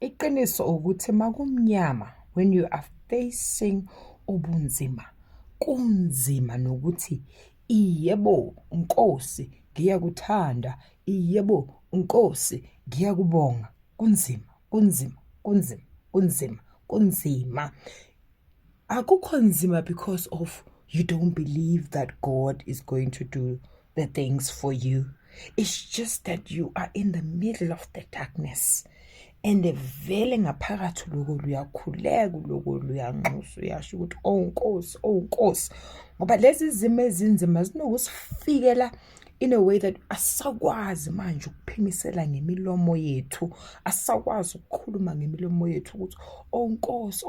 Iqiniso ukuthi makumnyama, when you are facing ubunzima, kunzima nokuthi Yebo Nkosi ngiyakuthanda, Yebo Nkosi ngiyakubonga. Kunzima. Akukho nzima because of you don't believe that God is going to do the things for you. It's just that you are in the middle of the darkness. And vele ngaphakathi lokho luyakhuleka, lokho luyanxusa, uyasho ukuthi Nkosi, ngoba lezi zimo ezinzima zinokusifikela in a way that asakwazi manje ukuphimisela ngemilomo yethu, asakwazi ukukhuluma ngemilomo yethu ukuthi Nkosi,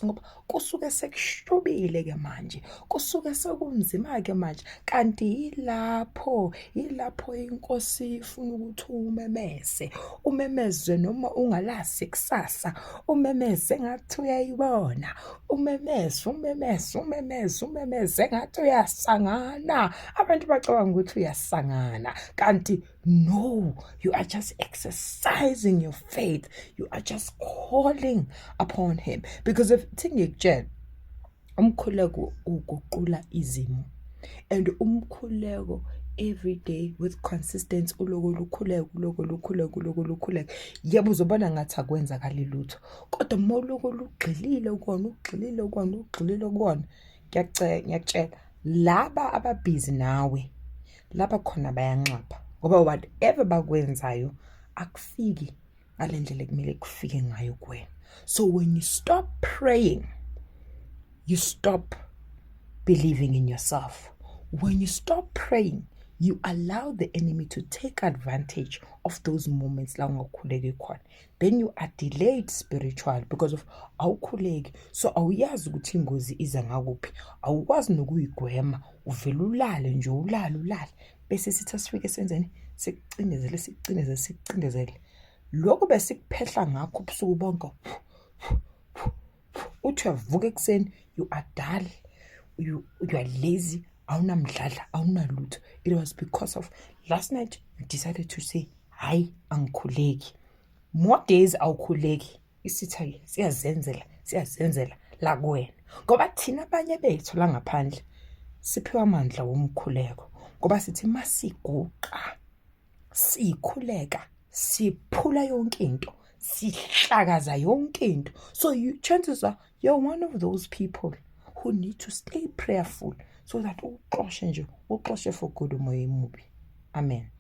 ngoba kusuke sekushubile ke manje, kusuke sekunzima ke manje. Kanti yilapho inkosi ifuna ukuthi umemeze noma ungalasi kusasa, umemeze ngathi uyayibona, umemeze ngathi uyasangana. Abantu bacabanga ukuthi uyasangana, kanti no, you are just exercising your faith, you are just calling upon him. Because if thingikutshela, umkhuleko uguqula izimo, and umkhuleko every day with consistency ulokukhuleka, yebo uzobona ngathi akwenzakali lutho, kodwa uma lugxilile ukona, ngiyakutshela laba ababhizi nawe, laba khona bayanxapha, ngoba whatever bakwenzayo akufiki ngale ndlela ekumele kufike ngayo kuwena. So when you stop praying, you stop believing in yourself. When you stop praying, you allow the enemy to take advantage of those moments la ungakhuleki khona. Then you are delayed spiritually because of awukhuleki. So awuyazi ukuthi ingozi iza ngakuphi, awukwazi nokuyigwema, uvela ulale nje, ulale bese sithi asifike senzeni, sikucindezele lokho besikuphehla ngakho ubusuku bonke. Uthi uyavuka ekuseni, you are dull, you are lazy, awunamdladla, awunalutho. It was because of last night you decided to say hayi angikhuleki. More days awukhuleki, isitha siyazenzela la kuwena, ngoba thina abanye bethu la ngaphandle siphiwa amandla womkhuleko, ngoba sithi masiguqa, sikhuleka, siphula yonke into, sihlakaza yonke into. So chances are you're one of those people who need to stay prayerful so that uxoshe for good umoya emubi. Amen.